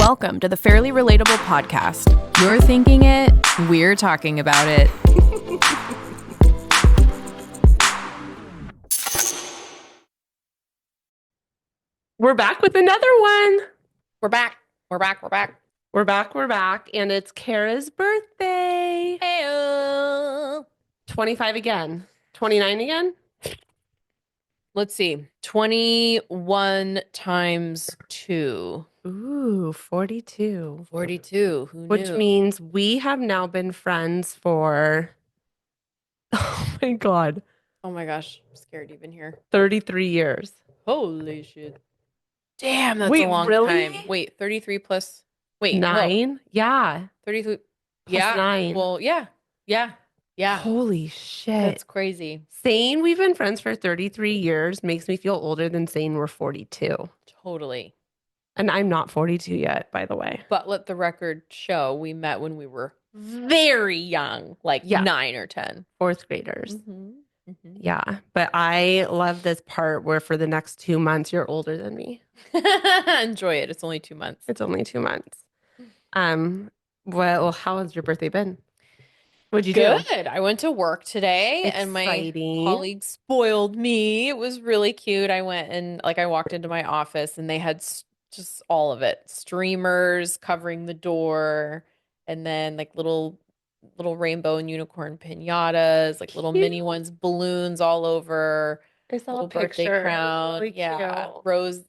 Welcome to the Fairly Relatable Podcast. You're thinking it, we're talking about it. We're back with another one. We're back. We're back. And it's Kara's birthday. Hey-o. 25 again. 29 again? Let's see. 21 times 2. Ooh, 42. 42. Who knew? Which means we have now been friends for, oh my God, Oh my gosh. I'm scared to even hear. 33 years. Holy shit. Damn, that's Wait, a long really? time. Wait, 33 plus... Wait, 9? Whoa. Yeah. 33... Plus yeah. 9. Well, yeah. Holy shit. That's crazy. Saying we've been friends for 33 years makes me feel older than saying we're 42. Totally. And I'm not 42 yet, by the way. But let the record show we met when we were very young, like 9 or 10. Fourth graders. Mm-hmm. Mm-hmm. Yeah. But I love this part where for the next 2 months, you're older than me. Enjoy it. It's only 2 months. It's only 2 months. Well, how has your birthday been? What'd you do? Good. I went to work today and my colleague spoiled me. It was really cute. I went and I walked into my office and they had just all of it. Streamers covering the door and then little rainbow and unicorn piñatas, little mini ones, balloons all over. I saw little a picture. Birthday crown. Really yeah. cute. Rose,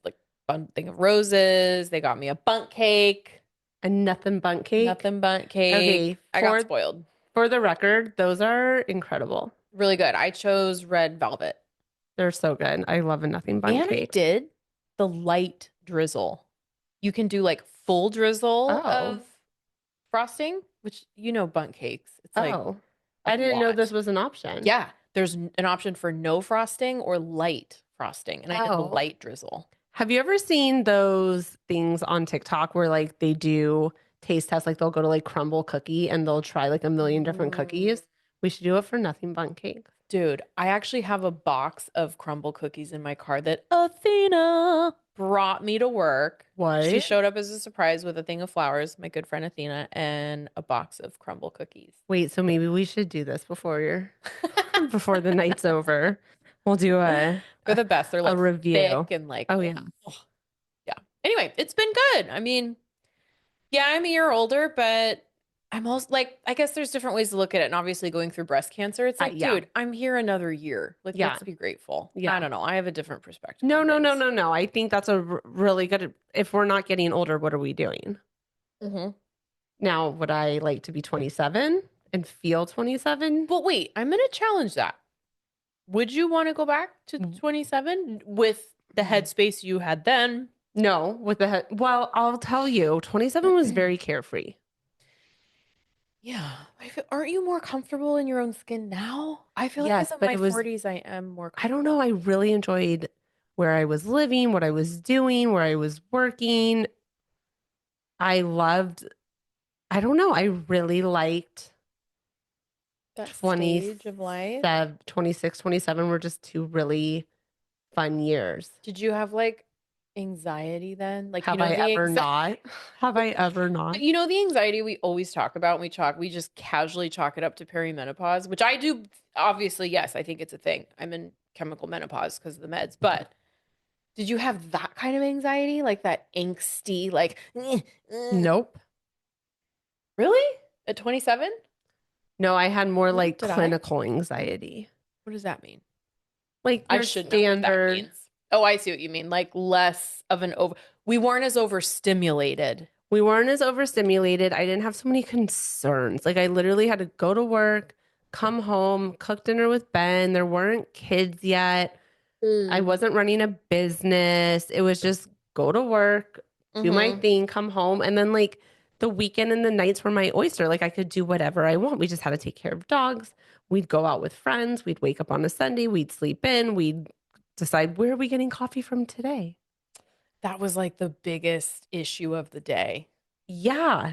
fun thing of roses. They got me a bundt cake. A nothing bundt cake? Nothing bundt cake. Okay. I got spoiled. For the record, those are incredible. Really good. I chose red velvet. They're so good. I love a nothing bundt cake. I did the light drizzle. You can do full drizzle of frosting, which bundt cakes. It's I didn't know this was an option. Yeah. There's an option for no frosting or light frosting. And I did the light drizzle. Have you ever seen those things on TikTok where they do taste tests? They'll go to crumble cookie and they'll try a million different cookies. We should do it for nothing bundt cake. Dude, I actually have a box of crumble cookies in my car that Athena brought me to work. What? She showed up as a surprise with a thing of flowers, my good friend Athena, and a box of crumble cookies. Wait, so maybe we should do this before before the night's over. We'll do They're the best. They're a review. Thick and yeah. Anyway, it's been good. I mean, yeah, I'm a year older, but I'm also I guess there's different ways to look at it. And obviously going through breast cancer, it's dude, I'm here another year. Let's be grateful. Yeah. I don't know. I have a different perspective. No. I think that's a really good, if we're not getting older, what are we doing? Mm-hmm. Now, would I like to be 27 and feel 27? But wait, I'm going to challenge that. Would you want to go back to 27 with the headspace you had then? No, well, I'll tell you, 27 was very carefree. Yeah. Aren't you more comfortable in your own skin now? I feel yes, like in my 40s, I am more comfortable. I don't know. I really enjoyed where I was living, what I was doing, where I was working. I really liked that stage of life. 26, 27 were just 2 really fun years. Did you have anxiety then? Have I ever not? Have I ever not? You know, the anxiety we always talk about when we just casually chalk it up to perimenopause, which I do. Obviously, yes, I think it's a thing. I'm in chemical menopause because of the meds. But did you have that kind of anxiety? That angsty, Nope. Really? At 27? No, I had more clinical anxiety. What does that mean? I should know what that means. Oh, I see what you mean. Less of we weren't as overstimulated. I didn't have so many concerns. I literally had to go to work, come home, cook dinner with Ben. There weren't kids yet. I wasn't running a business. It was just go to work, do my thing, come home. And then the weekend and the nights were my oyster. I could do whatever I want. We just had to take care of dogs. We'd go out with friends. We'd wake up on a Sunday. We'd sleep in. We'd decide, where are we getting coffee from today? That was the biggest issue of the day. Yeah.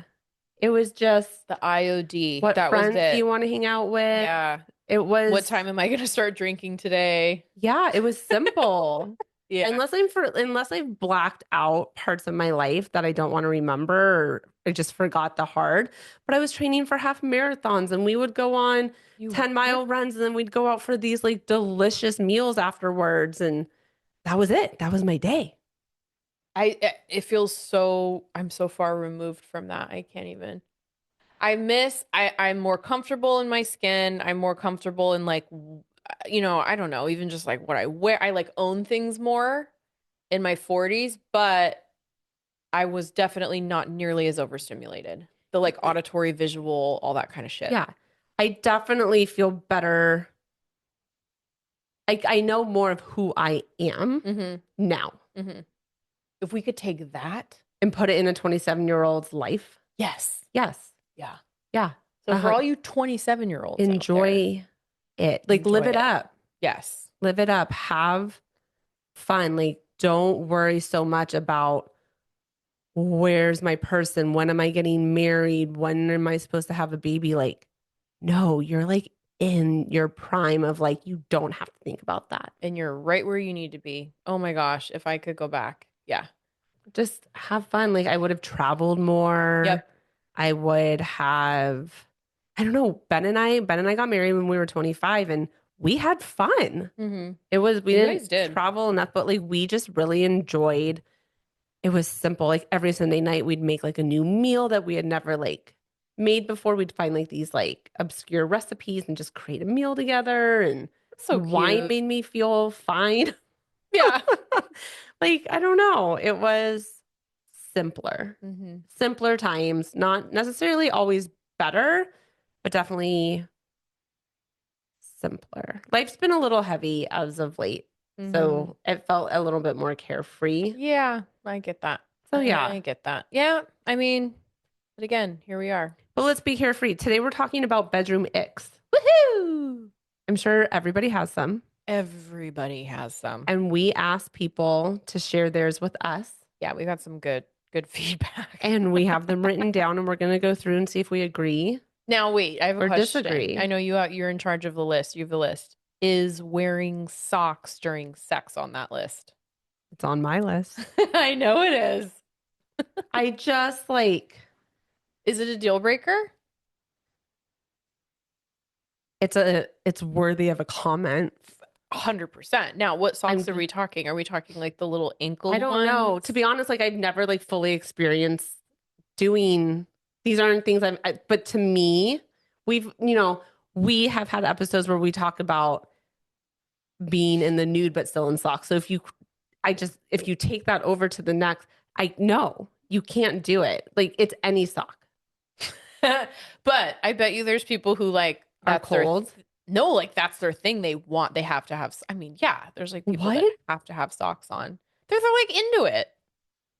It was just the IOD. What friends do you want to hang out with? Yeah. It was. What time am I going to start drinking today? Yeah, it was simple. Yeah. Unless I've blacked out parts of my life that I don't want to remember or I just forgot the hard. But I was training for half marathons and we would go on You 10-mile runs and then we'd go out for these like delicious meals afterwards and that was it. That was my day. it feels so I'm so far removed from that. I can't even. I'm more comfortable in my skin. I'm more comfortable in like I don't know, even just like what I wear. I like own things more in my 40s, but I was definitely not nearly as overstimulated. The like auditory, visual, all that kind of shit. Yeah. I definitely feel better. I know more of who I am Mm-hmm. now Mm-hmm. If we could take that, and put it in a 27-year-old's life. yes. Yes. Yeah. Yeah. So for all you 27-year-olds out there, Enjoy it. Like enjoy live it it. up. Yes. Live it up. Have fun. Like don't worry so much about where's my person? When am I getting married? When am I supposed to have a baby? Like, no, you're like in your prime of like, you don't have to think about that. And you're right where you need to be. Oh my gosh, if I could go back. Yeah. Just have fun. Like, I would have traveled more. Yep. I would have, I don't know, Ben and I got married when we were 25 and we had fun. Mm-hmm. We You didn't guys did. travel enough, but like we just really enjoyed. It was simple. Like every Sunday night, we'd make like a new meal that we had never like made before. We'd find like these like obscure recipes and just create a meal together. And So wine cute. made me feel fine. Yeah. Like, I don't know. It was simpler, Mm-hmm. simpler times, not necessarily always better, but definitely simpler. Life's been a little heavy as of late. Mm-hmm. So it felt a little bit more carefree. Yeah, I get that. So yeah, I get that. Yeah, I mean, but again, here we are. but let's be carefree. Today we're talking about bedroom icks. Woohoo! I'm sure everybody has some. Everybody has some. And we asked people to share theirs with us. Yeah, we got some good feedback. And we have them written down and we're going to go through and see if we agree Now, wait, I have a or question. disagree. I know you're in charge of the list. You have the list. Is wearing socks during sex on that list? It's on my list. I know it is. I just like Is it a deal breaker? it's worthy of a comment. 100%. Now, what socks are I'm we talking? Are we talking like the little ankle I don't know. ones? To be honest, like I've never like fully experienced doing these aren't things but to me, we have had episodes where we talk about being in the nude but still in socks. So if you take that over to the next, I know you can't do it. Like it's any sock. But I bet you there's people who like Are that's their cold. no, like that's their thing. They have to have. I mean, yeah, there's like people that What? have to have socks on. They're like into it,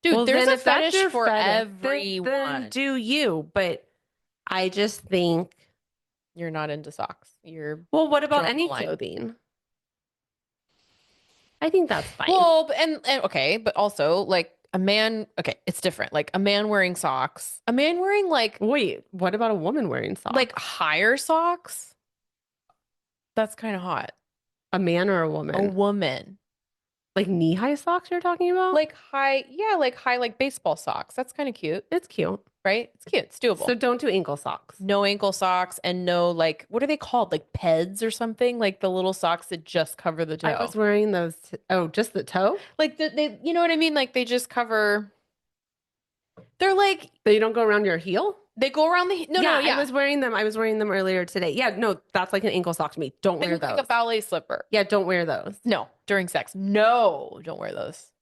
dude. Well, There's then a if that's fetish your for fetish, everyone. then do you. But I just think, You're not into socks. You're well, what about drawing the any line. clothing? I think that's fine. Well, and okay, but also like a man. Okay, it's different. Like a man wearing socks. A man wearing Wait, what about a woman wearing socks? like higher socks. That's kind of hot. A man or a A woman? woman. Like knee-high socks you're talking about? Like high, yeah, like high, like baseball socks. That's kind of cute, It's cute. right? It's cute. It's doable. So don't do ankle socks. No ankle socks and no like, what are they called? Like peds or something? Like the little socks that just cover the I toe. was wearing those. Oh, just the toe? Like they, you know what I mean? Like they just cover. They're like So you don't go around your heel? they go around the no, Yeah, no, yeah. I was wearing them. I was wearing them earlier today. Yeah, no, that's like an ankle sock to me. Don't They wear look like those. a ballet slipper. Yeah, don't wear those. No, during sex. No, don't wear those.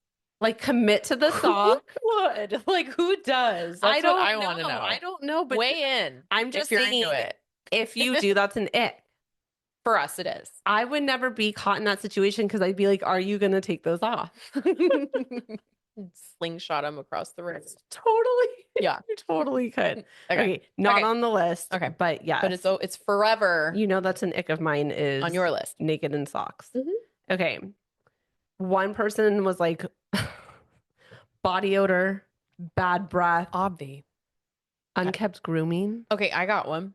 Like commit to the Who sock. would? Like who does? That's what I want to know. I don't know, but Weigh in I'm if just you're saying into it. if you do, that's an it. For us, it is. I would never be caught in that situation because I'd be like, are you going to take those off? Slingshot him across the wrist. Totally. Yeah. You totally could. Okay. Okay. Not Okay. on the list. Okay. But yeah. But it's forever You know, that's an ick of mine is on your list. naked in socks. Mhm. Okay. One person was like body odor, bad breath, Obvi. unkept grooming. Okay, I got one.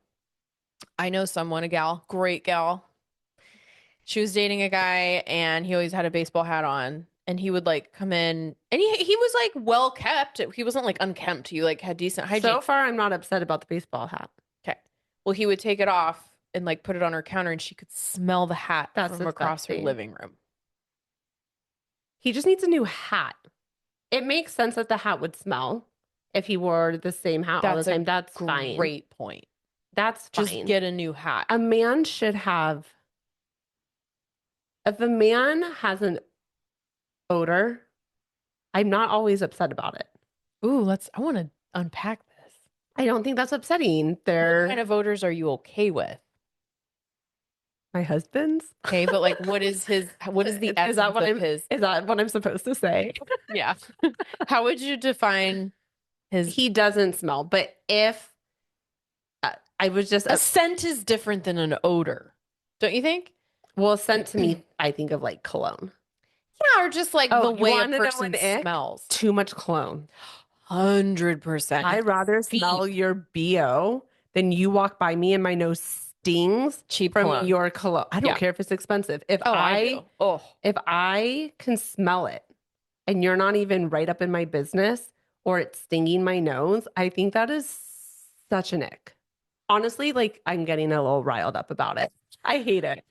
I know someone, a gal, great gal. She was dating a guy and he always had a baseball hat on. and he would like come in and he was like well kept. He wasn't like unkempt. He like had decent hygiene. So far, I'm not upset about the baseball hat. Okay. Well, he would take it off and like put it on her counter and she could smell the hat That's from across her disgusting. living room. He just needs a new hat. It makes sense that the hat would smell if he wore the same hat all the That's a time. That's fine. great point. That's Just fine. get a new hat. A man should have, if a man has an odor, I'm not always upset about it. Ooh, I want to unpack this. I don't think that's upsetting. What kind They're of odors are you okay with? my husband's. Okay, but like what is the essence of his? Is that what I'm supposed to say? Yeah. How would you define his He doesn't smell, but if I was just a scent is different than an odor, don't you think? well, scent to me, I think of like cologne. Yeah, or just like the Oh, you way a want to know person an ick? smells. Too much cologne. 100%. I'd rather smell your BO than you walk by me and my nose stings Cheap from cologne. your cologne. I don't Yeah. care if it's expensive. Oh, I do. Oh, If I can smell it and you're not even right up in my business or it's stinging my nose, I think that is such an ick. Honestly, like I'm getting a little riled up about it. I hate it.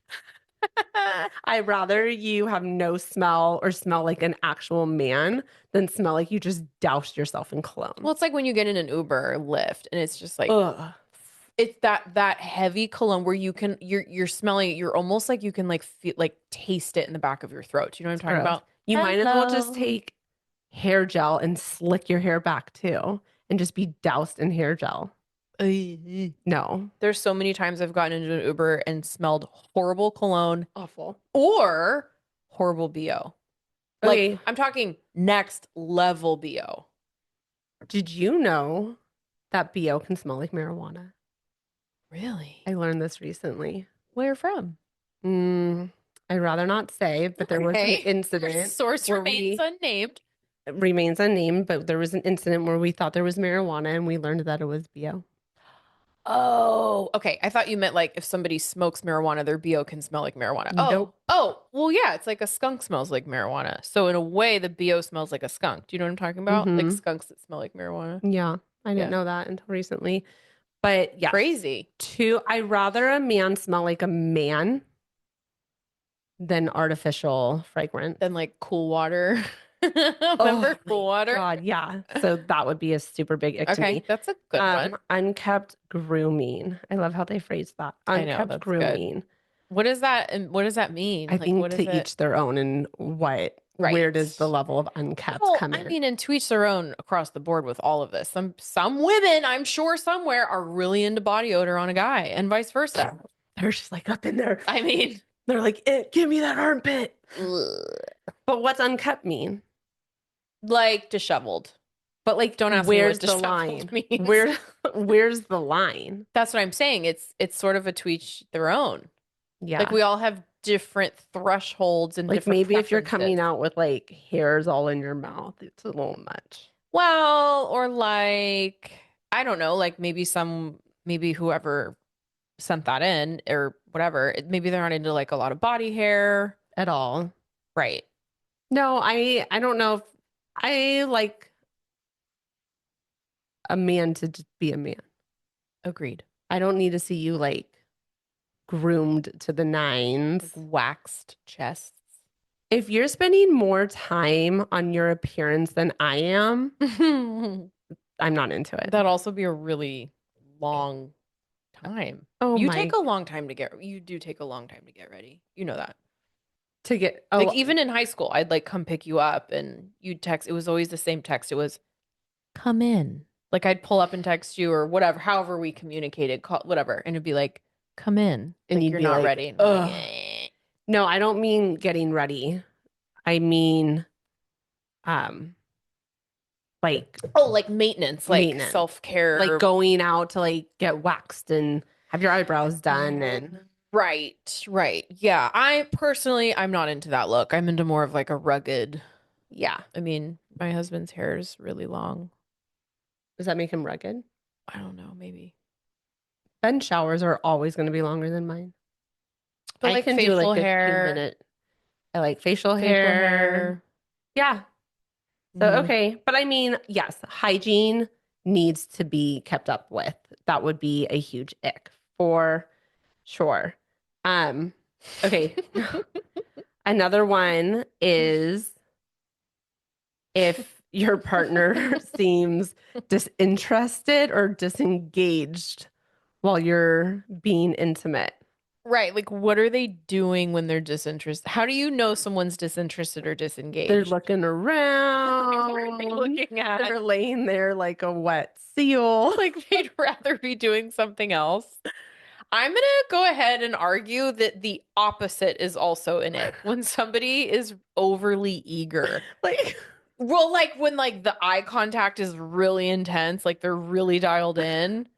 I'd rather you have no smell or smell like an actual man than smell like you just doused yourself in cologne. well, it's like when you get in an Uber or Lyft and it's just like Ugh. it's that heavy cologne where you're smelling it, you're almost like you can like feel like taste it in the back of your throat. Do you know what I'm talking about? You might as well just Hello. take hair gel and slick your hair back too and just be doused in hair gel. No. There's so many times I've gotten into an Uber and smelled horrible cologne Awful. or horrible BO. Okay. Like I'm talking next level BO. Did you know that BO can smell like marijuana? Really? I learned this recently. Where from? I'd rather not say, but there was an incident. Source remains unnamed. Remains unnamed, but there was an incident where we thought there was marijuana and we learned that it was BO. Oh, okay. I thought you meant like if somebody smokes marijuana, their BO can smell like marijuana. Nope. Oh, well, yeah, it's like a skunk smells like marijuana. So in a way, the BO smells like a skunk. Do you know what I'm talking about? Like skunks that smell like marijuana. Yeah, I didn't know that until recently. But yeah, crazy. I'd rather a man smell like a man than artificial fragrance. Than like cool water. Remember cool water? God, yeah. So that would be a super big ick to me. That's a good one. Unkept grooming. I love how they phrase that. Unkept grooming. Good. What is that? And what does that mean? I think to each their own, and where does the level of unkept come in? I mean, and to each their own across the board with all of this. Some women, I'm sure somewhere, are really into body odor on a guy, and vice versa. They're just like up in there. I mean, they're like, give me that armpit. But what's unkept mean? Like disheveled. But like, don't ask where's me what the line? Means. Where's the line? That's what I'm saying. It's sort of a to each their own. Yeah. Like we all have different thresholds and like different maybe if you're coming out with like hairs all in your mouth, it's a little much. Well, or like I don't know, like maybe whoever sent that in or whatever, maybe they're not into like a lot of body hair at all. Right. No, I don't know if I like a man to just be a man. Agreed. I don't need to see you like groomed to the nines. Like waxed chests. If you're spending more time on your appearance than I am, I'm not into it. That'd also be a really long time. Oh, you do take a long time to get ready. You know that. To get like even in high school, I'd like come pick you up and you'd text. It was always the same text. It was come in. Like I'd pull up and text you or whatever, however we communicated, call, whatever. And it'd be like, come in. And like, you're not ready. Like, eh. No, I don't mean getting ready. I mean, like like maintenance, like self-care, like going out to like get waxed and have your eyebrows done and right. Yeah. I'm not into that look. I'm into more of like a rugged. Yeah. I mean, my husband's hair is really long. Does that make him rugged? I don't know, maybe. Ben's showers are always going to be longer than mine. But I like can facial do like a hair. 2-minute. I like facial hair. Yeah. So, Hmm. okay. But I mean, yes, hygiene needs to be kept up with. That would be a huge ick for sure. Um, okay. Another one is if your partner seems disinterested or disengaged while you're being intimate. Right. Like, what are they doing when they're disinterested? How do you know someone's disinterested or They're disengaged? looking What are they around. looking at? They're laying there like a wet seal. Like, they'd rather be doing something else. I'm gonna go ahead and argue that the opposite is also in it. When somebody is overly eager. Like, Well, like when like the eye contact is really intense, like they're really dialed in.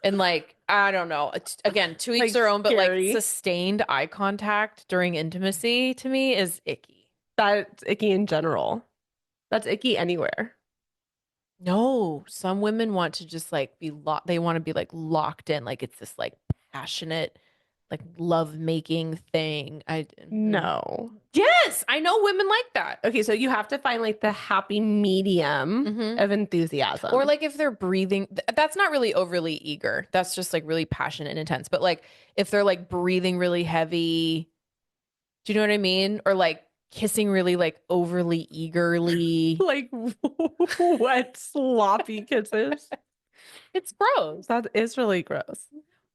And like, I don't know. Again, to each like their own, but like scary. sustained eye contact during intimacy to me is icky. That's icky in general. That's icky anywhere. No, some women want to just like be locked. They want to be like locked in. Like it's this like passionate, like love making thing. No. Yes, I know women like that. Okay, so you have to find like the happy medium Hmm. of Or enthusiasm. like if they're breathing, that's not really overly eager. That's just like really passionate and intense. But like if they're like breathing really heavy, do you know what I mean? Or like kissing really like overly eagerly. Like wet, sloppy kisses. It's gross. That is really gross.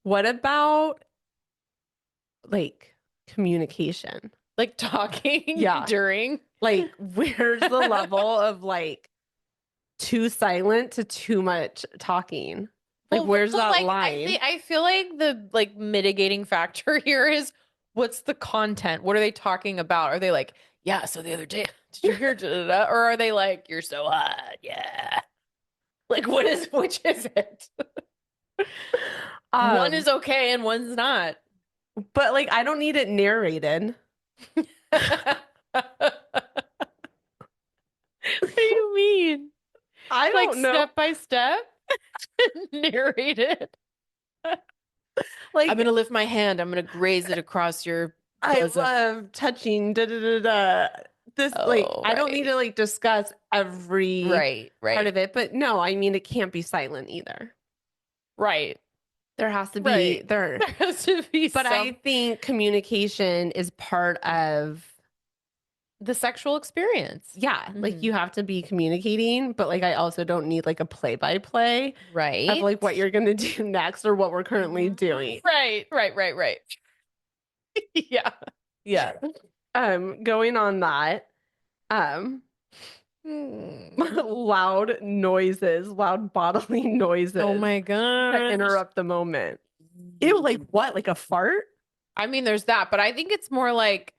What about like communication? Like talking Yeah. during. Like, where's the level of like too silent to too much talking? Like, Well, where's but that like line? I feel like the like mitigating factor here is what's the content? What are they talking about? Are they like, yeah, so the other day, did you hear da, da, da? Or are they like, you're so hot, yeah. Like what is which is it? One Um, is okay and one's not. but like, I don't need it narrated. What do you mean? I Like don't know. step by step? Narrated. I'm Like, gonna lift my hand. I'm gonna graze it across your I bosom. love touching, da da da da. This, like, Oh, I don't need right. to like discuss every Right, part right, of it, but no, I mean, it can't be silent either. right, There has to be right. there. There has to be But I some think communication is part of, the sexual experience. yeah, like Hmm. you have to be communicating, but like I also don't need like a play by play of Right. like what you're gonna do next or what we're currently doing. Right, right, right, right. Yeah. Yeah. Going on that, um, Hmm. loud noises, loud bodily Oh noises my to gosh. interrupt the moment. Ew, like what? Like a fart? I mean, there's that, but I think it's more like,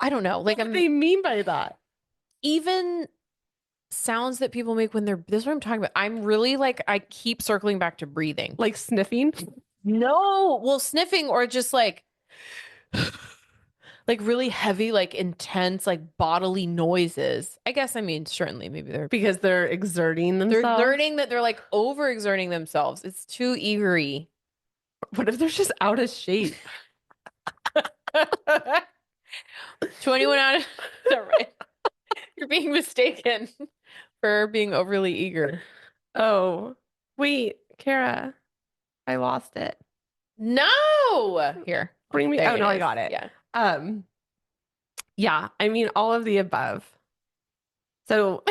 I don't know, like What do they mean by that? even sounds that people make when they're, this is what I'm talking about. I'm really like, I keep circling back to breathing. Like sniffing? No, well, sniffing or just like really heavy, like intense, like bodily noises. I guess, I mean, certainly maybe Because they're exerting they're themselves? exerting that they're like overexerting themselves. It's too eagery. What if they're just out of shape? 21 out of, all right. You're being mistaken for being overly eager. Oh, wait, Kara, I lost it. No. Here. Oh, Bring me. there Oh it no, I is. got it. Yeah. Um, yeah, I mean all of the above. So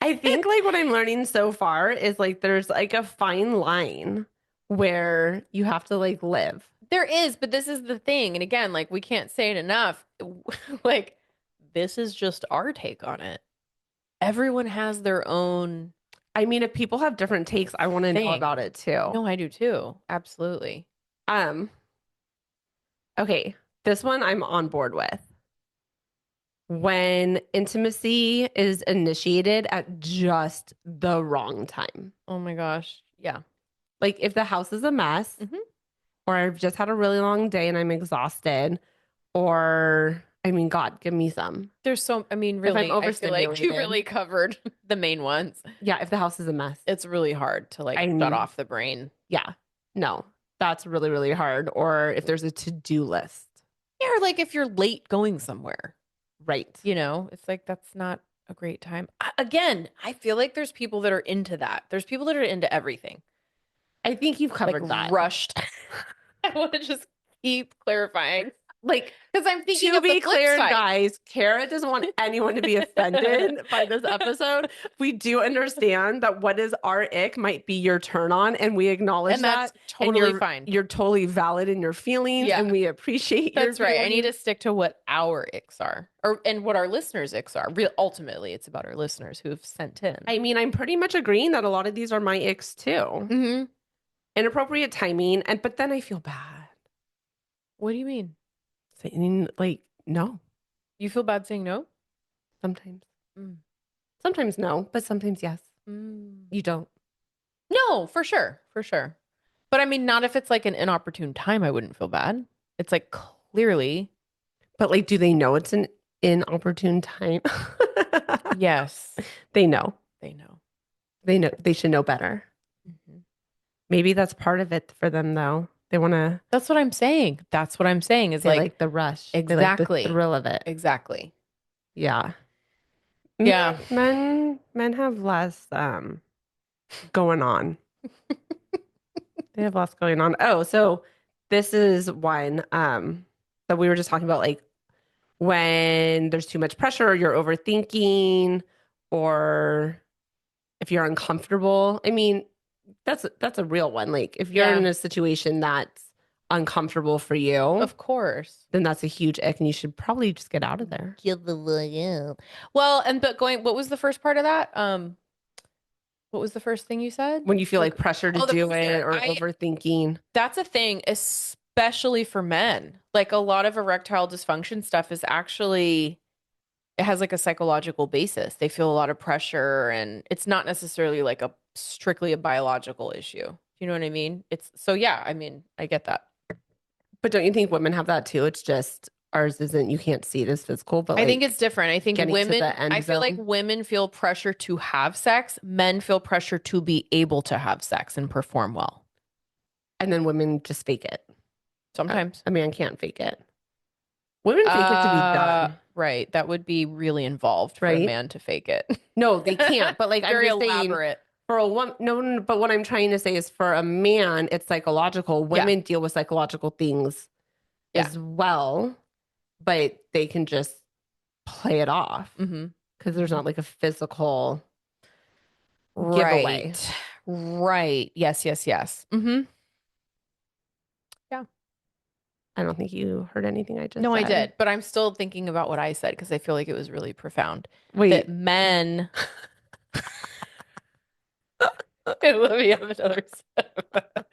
I think like what I'm learning so far is like there's like a fine line where you have to like live. There is, but this is the thing. And again, like we can't say it enough. Like this is just our take on it. Everyone has their own I mean, if people have different takes, I want to know about thing. it too. No, I do too. Absolutely. Um, okay, this one I'm on board with. When intimacy is initiated at just the wrong time. Oh my gosh. Yeah. Like if the house is a mess, Hmm. or I've just had a really long day and I'm exhausted, or I mean, God, give me some. There's so, I mean, If I'm really, I feel like you overstimulated, really covered the main ones. yeah, if the house is a mess, It's really hard to like shut I'm, off the brain. yeah, no, that's really, really hard. Or if there's a to-do list, Yeah, or like if you're late going somewhere. Right. It's like that's not a great time. Again, I feel like there's people that are into that. There's people that are into everything. I think you've Like covered that. rushed. I want to just keep clarifying. Like, because I'm thinking to of the be flip clear, side. guys, Kara doesn't want anyone to be offended by this episode. We do understand that what is our ick might be your turn on, and we acknowledge And that's that. And totally fine. you're totally valid in your feelings, Yeah, and we appreciate your that's right. I need feelings. to stick to what our icks are, and what our listeners' icks are. Ultimately, it's about our listeners who have sent in. I mean, I'm pretty much agreeing that a lot of these are my icks too. Mm-hmm. Inappropriate timing, and but then I feel bad What do you mean? saying like no. You feel bad saying no? Sometimes, Mm. sometimes no, but sometimes yes. Mm. You don't. No, for sure, for sure. But I mean, not if it's like an inopportune time. I wouldn't feel bad. It's like clearly, But like, do they know it's an inopportune time? yes, They know. they know. They know they should know better. Mhm. Maybe that's part of it for them though. They want to, That's what I'm saying. That's what I'm saying is they like, like the rush. They like the exactly, thrill of it. exactly. Yeah. Yeah. Men have less going on. They have less going on. Oh, so this is one that we were just talking about, like when there's too much pressure, or you're overthinking, or if you're uncomfortable. I mean, that's a real one. Like if you're Yeah, in a situation that's uncomfortable for you, of course. then that's a huge ick and you should probably just get out of there. Give the look out. Well, what was the first part of that? What was the first thing you said? When you feel like pressure to Oh, the do it pressure. or overthinking. That's a thing, especially for men. Like a lot of erectile dysfunction stuff is actually, it has like a psychological basis. They feel a lot of pressure and it's not necessarily like a strictly a biological issue. You know what I mean? It's so yeah, I mean, I get that. But don't you think women have that too? It's just ours isn't, you can't see it as physical, but I think like it's different. I think getting to the I end feel like zone. women feel pressure to have sex, men feel pressure to be able to have sex and perform well. And then women just fake it. Sometimes. A man can't fake it. Women fake it to be done, Right. That would be really involved for a right? man to fake it. No, they can't. But like I'm Very just saying, elaborate. for a woman, no, but what I'm trying to say is for a man, it's psychological. Yeah. Women deal with psychological things Yeah. as well, but they can just play it off Mm-hmm. because there's not like a physical giveaway. Right. Right. Yes, yes, yes. Mm-hmm. Yeah. I don't think you heard anything I just No, I said. did, but I'm still thinking about what I said because I feel like it was really profound. That Wait, men let me have another sip.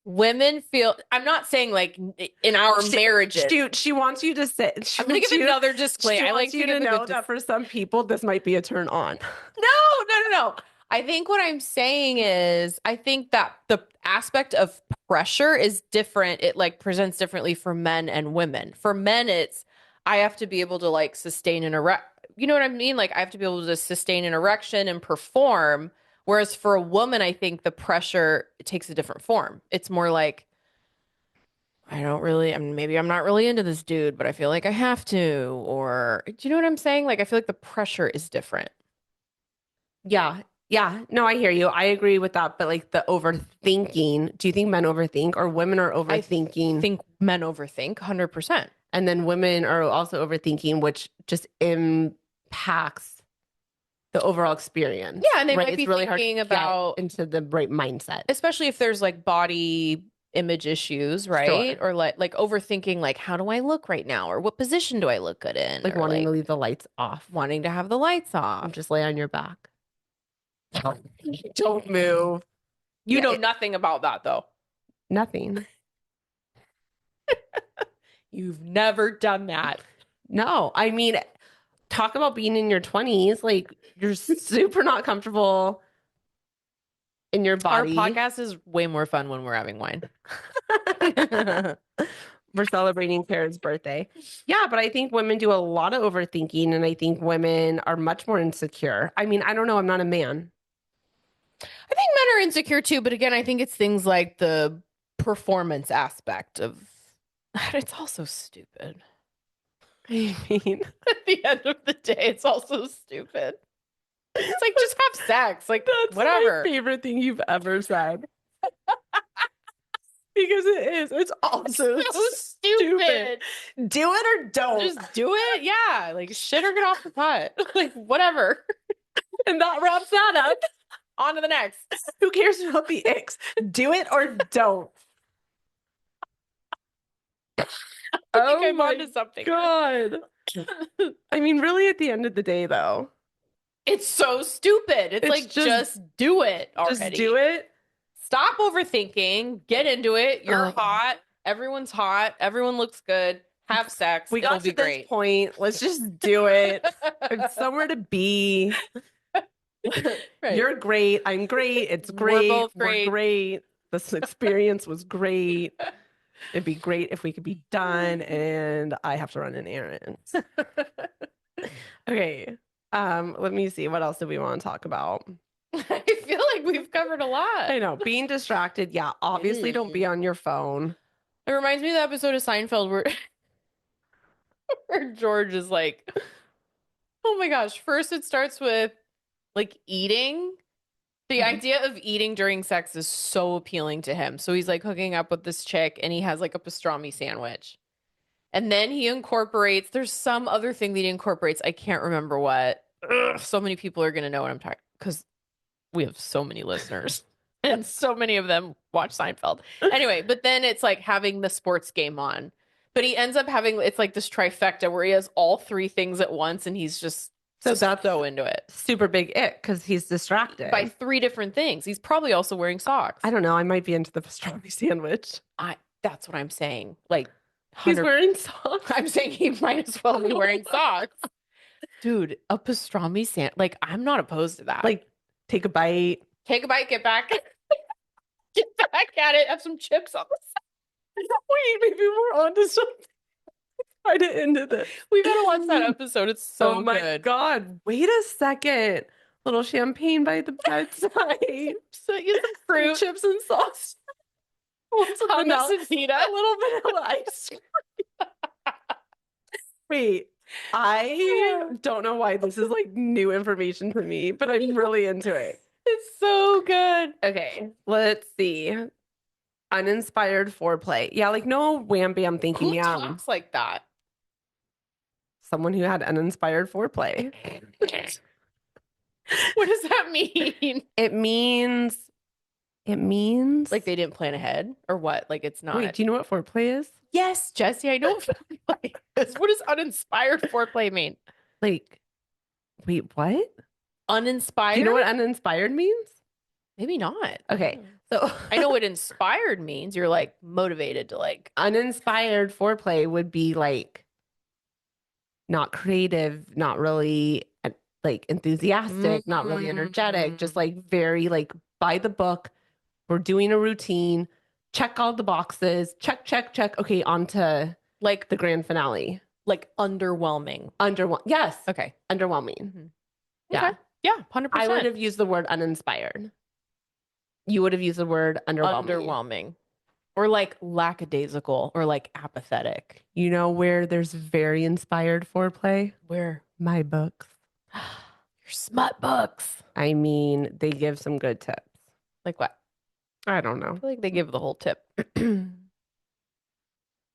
Women feel, I'm not saying like in our marriages. she wants you to say, I'm going to give another disclaimer. she I wants like to you to give a know good that for some people, this might be a turn on. No, no, no, no. I think what I'm saying is I think that the aspect of pressure is different. It like presents differently for men and women. For men, it's I have to be able to like sustain an erect. You know what I mean? Like I have to be able to sustain an erection and perform. Whereas for a woman, I think the pressure takes a different form. It's more like I don't really, I mean, maybe I'm not really into this dude, but I feel like I have to. Or do you know what I'm saying? Like I feel like the pressure is different. Yeah. Yeah. No, I hear you. I agree with that. But like the overthinking, do you think men overthink or women are I overthinking? think men overthink 100%. And then women are also overthinking, which just impacts the overall experience. Yeah, and they Right. might It's be really hard to thinking get about, into the right mindset. especially if there's like body image issues, right? Sure. Or like overthinking like how do I look right now or what position do I look good in Like or wanting to like leave the lights off wanting to have the lights and off. just lay on your back. Don't move. You Yeah, know nothing about that though. nothing. You've never done that. No, I mean, talk about being in your 20s. Like, you're super not comfortable in your Our body. podcast is way more fun when we're having wine. We're celebrating Kara's birthday. Yeah, but I think women do a lot of overthinking, and I think women are much more insecure. I mean, I don't know. I'm not a man. I think men are insecure too, but again, I think it's things like the performance aspect of it's also stupid. I mean, At the end of the day, it's also stupid. It's like just have sex, like that's my whatever. favorite thing you've ever said. Because it is. It's also So stupid. stupid. Do it or don't. Just do it. Yeah, like shit or get off the pot. Like whatever. And that wraps that up. On to the next. Who cares about the icks? Do it or don't. I think I'm onto something. God. I mean, really, at the end of the day, though, It's so stupid. It's like just do it already. Just do it. Stop overthinking. Get into it. You're hot. Everyone's hot. Everyone looks good. Have sex. We got to this point. Let's just do it. It's somewhere to be. Right. You're great. I'm great. It's great. We're both great. We're great. This experience was great. It'd be great if we could be done, and I have to run an errand. Okay. Let me see. What else do we want to talk about? I feel like we've covered a lot. I know. Being distracted. Yeah. Obviously, don't be on your phone. It reminds me of the episode of Seinfeld where George is like, oh my gosh. First, it starts with like eating. The idea of eating during sex is so appealing to him. So he's like hooking up with this chick and he has like a pastrami sandwich. And then he incorporates, there's some other thing that he incorporates. I can't remember what. Ugh, so many people are going to know what I'm talking because we have so many listeners and so many of them watch Seinfeld. Anyway, but then it's like having the sports game on. But he ends up having, it's like this trifecta where he has all three things at once and he's just so into it. Super big ick because he's distracted by three different things. He's probably also wearing socks. I don't know. I might be into the pastrami sandwich. That's what I'm saying. Like he's wearing socks. I'm saying he might as well be wearing socks. Dude, a pastrami sandwich. Like I'm not opposed to that. Like take a bite. Take a bite, get back. Get back at it. Have some chips on the side. Wait, maybe we're onto something. Try to end this. We gotta watch that episode. It's so good. Oh my God. Wait a second. Little champagne by the bedside. So get some fruit. Some chips and sauce. Hummus and pita. A little vanilla ice cream. Wait. I don't know why this is like new information for me, but I'm really into it. It's so good. Okay, let's see. Uninspired foreplay. Yeah, like no wham bam thinking. Who talks like that? Someone who had uninspired foreplay. What does that mean? It means like they didn't plan ahead or what? Like it's not. Wait, do you know what foreplay is? Yes, Jesse, I know what foreplay is. What does uninspired foreplay mean? Like, wait, what? Uninspired? Do you know what uninspired means? Maybe not. Okay. So I know what inspired means. You're like motivated to like. Uninspired foreplay would be like not creative, not really like enthusiastic, not really energetic, just like very like by the book. We're doing a routine. Check all the boxes. Check, check, check. Okay, on to like the grand finale. Like underwhelming. Yes. Okay. Underwhelming. Mm-hmm. Yeah. Okay. Yeah, 100%. I would have used the word uninspired. You would have used the word underwhelming. Underwhelming. Or like lackadaisical or like apathetic. You know where there's very inspired foreplay? Where? My books. Your smut books. I mean, they give some good tips. Like what? I don't know. I feel like they give the whole tip.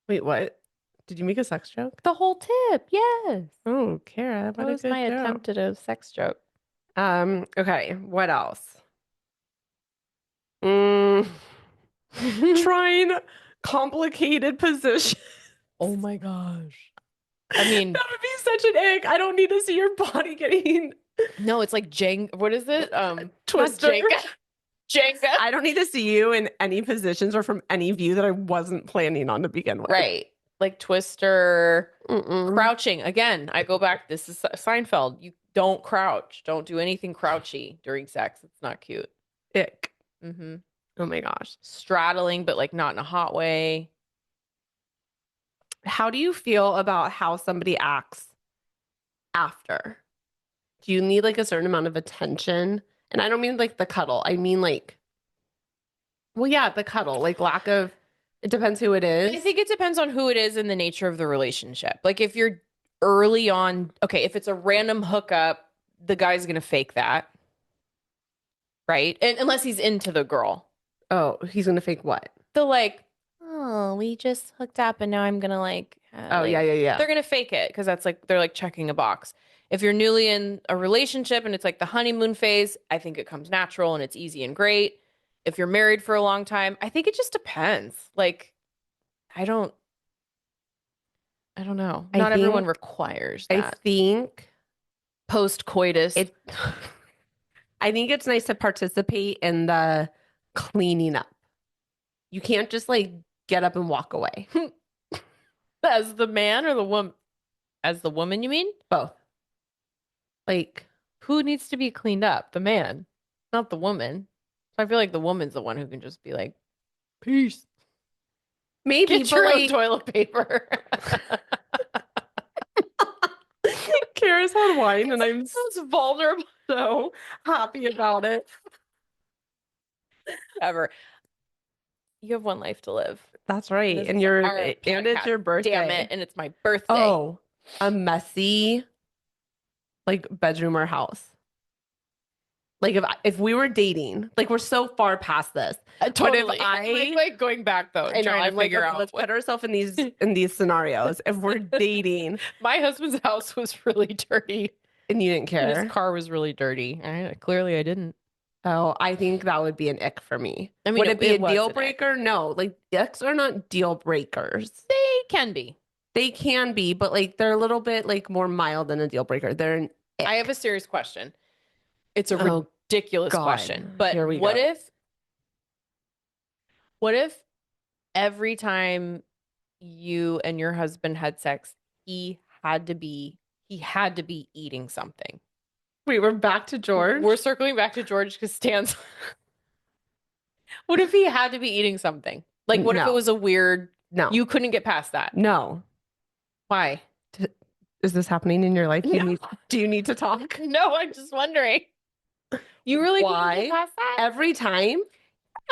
Wait, what? Did you make a sex joke? The whole tip, yes. Oh, Kara, that was my attempt at a sex joke. Okay, what else? Trying complicated positions. Oh my gosh. I mean, that would be such an ick. I don't need to see your body getting. No, it's like what is it? Twister. Jenga. I don't need to see you in any positions or from any view that I wasn't planning on to begin with. Right. Like Twister, crouching. Again, I go back. This is Seinfeld. You don't crouch. Don't do anything crouchy during sex. It's not cute. Ick. Mm-hmm. Oh my gosh. Straddling, but like not in a hot way. How do you feel about how somebody acts after? Do you need like a certain amount of attention? And I don't mean like the cuddle. I mean like, well, yeah, the cuddle, like lack of, it depends who it is. I think it depends on who it is and the nature of the relationship. Like if you're early on, okay, if it's a random hookup, the guy's gonna fake that, right? And unless he's into the girl. Oh, he's gonna fake what? The like, oh, we just hooked up and now I'm gonna Oh, yeah, yeah, yeah. they're gonna fake it because that's like they're like checking a box. If you're newly in a relationship and it's like the honeymoon phase, I think it comes natural and it's easy and great. If you're married for a long time, I think it just depends. Like, I don't I don't know. I Not everyone think, requires I that. think Post coitus. it, I think it's nice to participate in the cleaning up. You can't just like get up and walk away. As the man or the woman? As the woman, you mean? Both. Like, Who needs to be cleaned up? The man, not the woman. So I feel like the woman's the one who can just be like, peace. maybe, Get but your own like, toilet paper. Kara's had wine and I'm Sounds vulnerable. so happy about it. Ever. You have one life to live. That's right. This And is you're our and it's podcast. your birthday. Damn it. And it's my birthday. Oh, a messy like bedroom or house. Like if we were dating, like we're so far past this. Totally. But if I like going back though, I know, trying to I'm like, figure okay, out let's what put ourselves in these scenarios. If we're dating my husband's house was really dirty and you didn't and his care, car was really dirty. Clearly I didn't. oh, I think that would be an ick for me. I mean, Would it be it a was deal an ick. breaker? No, like icks are not deal breakers. They can be. They can be, but like they're a little bit like more mild than a deal breaker. They're an ick. I have a serious question. It's a Oh ridiculous God. question, but Here we go. what if every time you and your husband had sex, he had to be eating something? Wait, we're back to George? We're circling back to George because Stan's. What if he had to be eating something? Like, what if it No. was a weird? No. You couldn't get past that. No. Why? Is this happening in your life? No. Do you need to talk? No, I'm just wondering. You really couldn't Why? get past that? Every time?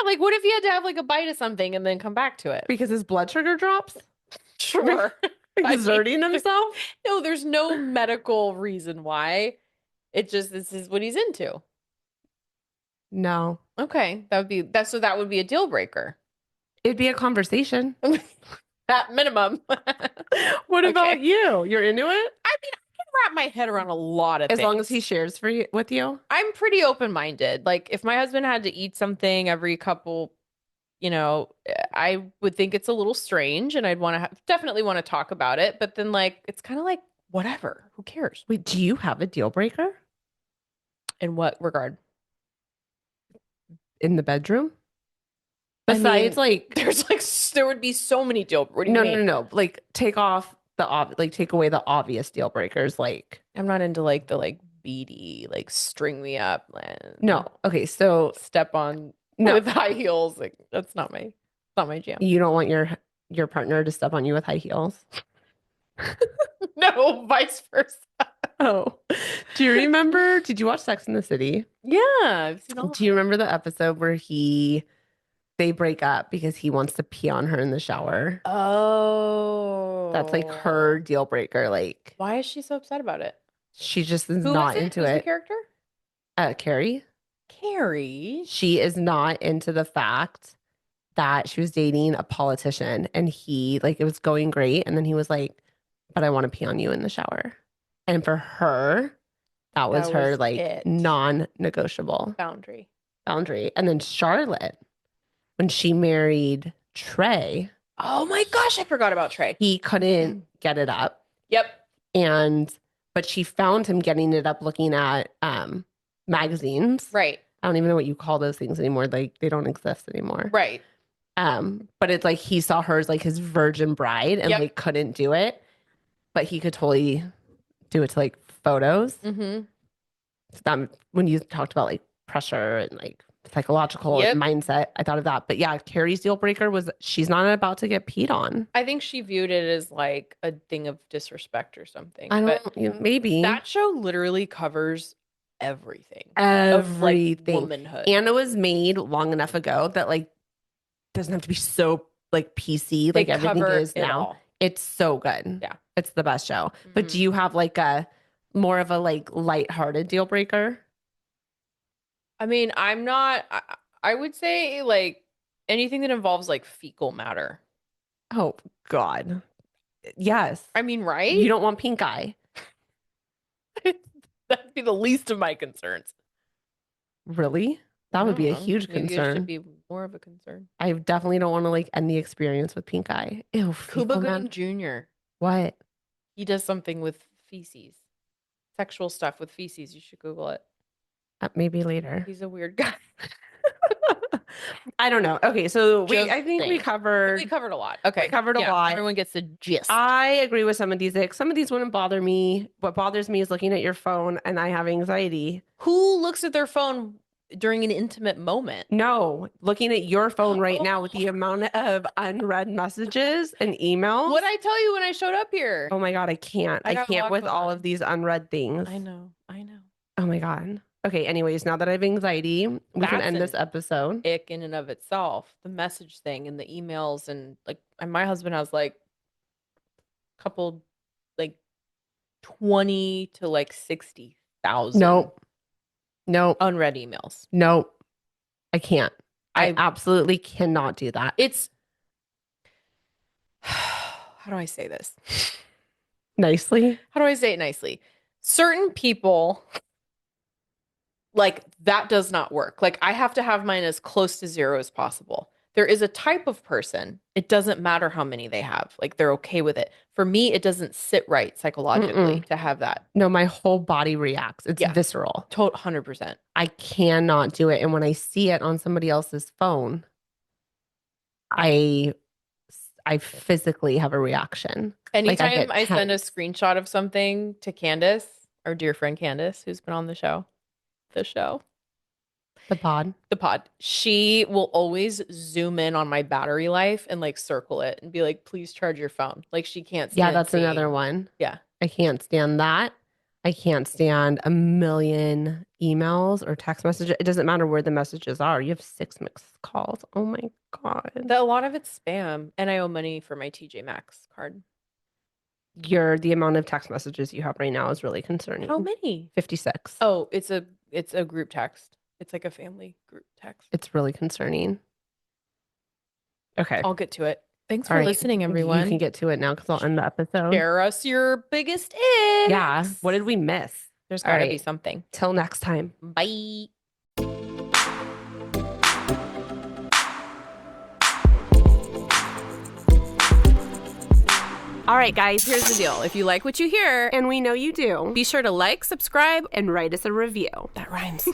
Like, what if he had to have like a bite of something and then come back to it? Because his blood sugar drops? Sure. Exerting himself? No, there's no medical reason why. It just, this is what he's into. No. Okay. That would be a deal breaker. It'd be a conversation. At minimum. What Okay. about you? You're into it? I mean, I can wrap my head around a lot of As things. long as he shares with you? I'm pretty open-minded. Like, if my husband had to eat something every couple, I would think it's a little strange and I'd want to definitely want to talk about it. But then, like, it's kind of like, whatever. Who cares? Wait, do you have a deal breaker? In what regard? In the bedroom? Besides, like, there would be so many deal. What do you mean? no. Like, take away the obvious deal breakers. Like, I'm not into like the beady, like string me up and no. Okay, so step on no, with high heels. Like that's not my jam. you don't want your partner to step on you with high heels. No, vice versa. Oh, do you remember? Did you watch Sex in the City? Yeah, I've seen all. Do you remember the episode where they break up because he wants to pee on her in the shower? Oh, That's like her deal breaker. Like, why is she so upset about it? she just is Who not is it? into Who's the it. character? Carrie. Carrie. She is not into the fact that she was dating a politician and he like it was going great and then he was like, but I want to pee on you in the shower. And for her, that was her like non-negotiable boundary. And then Charlotte, when she married Trey, oh my gosh, I forgot about Trey. he couldn't get it up. Yep. But she found him getting it up looking at magazines. Right. I don't even know what you call those things anymore. Like they don't exist anymore. Right. But it's like he saw her as like his virgin bride and like couldn't do it, but he could totally do it to like photos. Mm-hmm. So that when you talked about like pressure and like psychological mindset, I thought of that. But yeah, Carrie's deal breaker was she's not about to get peed on. I think she viewed it as like a thing of disrespect or something. I don't, maybe. That show literally covers everything. Everything. Of, like, womanhood. And it was made long enough ago that like doesn't have to be so like PC like everything is now. It's so good. Yeah. It's the best show. But do you have like a more of a like lighthearted deal breaker? I mean, I would say like anything that involves like fecal matter. Oh God. Yes. I mean, You right? don't want pink eye. That'd be the least of my concerns. Really? I That would don't be a know. huge Maybe it should concern. be more of a concern. I definitely don't want to like end the experience with pink eye. Ew, Cuba fecal Gooding man. Jr. What? He does something with feces, sexual stuff with feces. You should Google it. Maybe later. He's a weird guy. I don't know. Okay, so Just I think we saying. We covered covered a lot. we Okay. covered a Yeah. lot. Everyone gets the gist. I agree with some of these. Like, some of these wouldn't bother me. What bothers me is looking at your phone and I have anxiety. Who looks at their phone during an intimate moment? No, looking at your phone right now with the Oh, amount of unread messages and emails. what'd I tell you when I showed up here? Oh my God, I can't. I I got a can't lot with going all on. of these unread things. I know. I know. Oh my God. Okay, anyways, now that I have anxiety, we can That's end this an episode. ick in and of itself. The message thing and the emails and like and my husband has like a couple like 20 to like 60,000 Nope. Nope. unread emails. Nope. I can't. I I absolutely cannot do that. it's how do I say this? Nicely. How do I say it nicely? Certain people like that does not work. Like I have to have mine as close to zero as possible. There is a type of person, it doesn't matter how many they have. Like they're okay with it. For me, it doesn't sit right psychologically Mm-mm. to have that. No, my whole body reacts. It's Yeah, visceral. 100%. I cannot do it. And when I see it on somebody else's phone, I I physically have a reaction. Like I Anytime get I send a tense. screenshot of something to Candace, our dear friend Candace, who's been on the show, The pod. the pod, she will always zoom in on my battery life and like circle it and be like, please charge your phone. Like she can't Yeah, stand that's seeing. another one. Yeah. I can't stand that. I can't stand a million emails or text messages. It doesn't matter where the messages are. You have 6 mixed calls. Oh my God. A lot of it's spam, and I owe money for my TJ Maxx card. The amount of text messages you have right now is really concerning. How many? 56. Oh, it's a group text. It's like a family group text. It's really concerning. Okay. I'll get to it. Thanks All for right. listening, everyone. You can get to it now because I'll end the episode. Share us your biggest icks. Yeah. What did we miss? There's All got to right. be something. Till next time. Bye. All right, guys, here's the deal. If you like what you hear, And we know you do, be sure to like, subscribe, and write us a review. that rhymes.